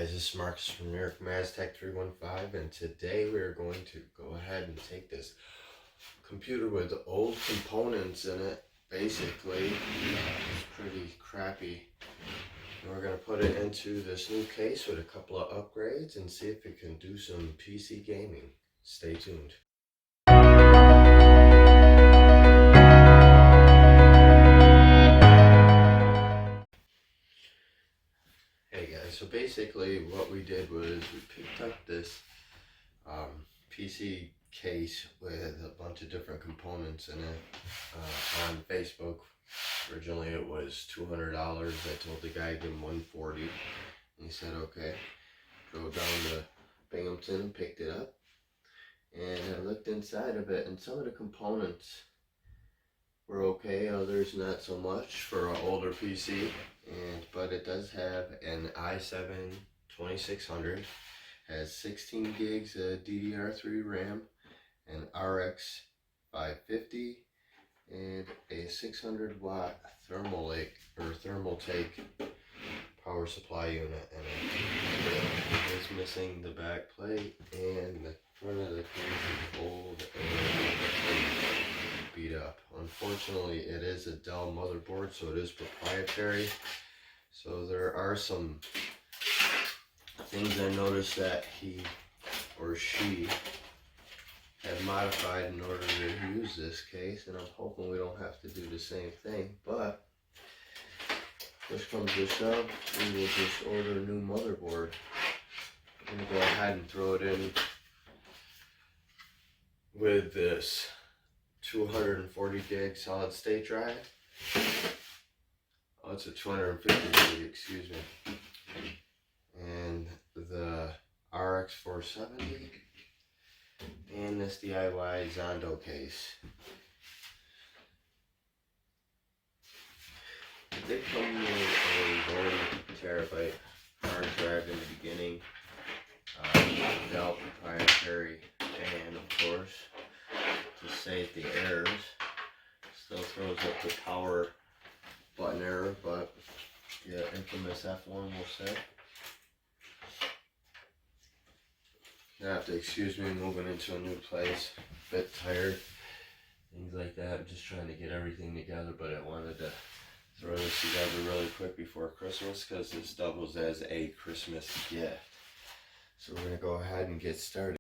guys, this is Marcus from New York Maztech 315, and today we're going to go ahead and take this computer with old components in it. Basically, it's pretty crappy, and we're going to put it into this new case with a couple of upgrades and see if it can do some PC gaming. Stay tuned. Hey guys, so basically what we did was we picked up this PC case with a bunch of different components in it on Facebook. Originally it was $200. I told the guy to give him $140. And he said okay. Drove down to Binghamton and picked it up. And I looked inside of it, and some of the components were okay, others not so much for an older PC. But it does have an i7 2600, has 16 gigs of DDR3 RAM, an RX 550, and a 600 watt thermal take power supply unit, and it is missing the back plate, and the front of the case is old and beat up. Unfortunately, it is a Dell motherboard, so it is proprietary. So there are some things I noticed that he or she had modified in order to use this case, and I'm hoping we don't have to do the same thing. But push comes to shove, we will just order a new motherboard. I'm going to go ahead and throw it in with this 240 gig solid state drive. Oh, it's a 250 gig, excuse me. And the RX 470 and this DIY Zondo case. It did come with a 1 terabyte hard drive in the beginning. Dell proprietary, and of course, to save the errors. Still throws up the power button error, but yeah, infamous F1 will say. You have to excuse me moving into a new place, a bit tired, things like that. I'm just trying to get everything together, but I wanted to throw this together really quick before Christmas because this doubles as a Christmas gift. So we're going to go ahead and get started.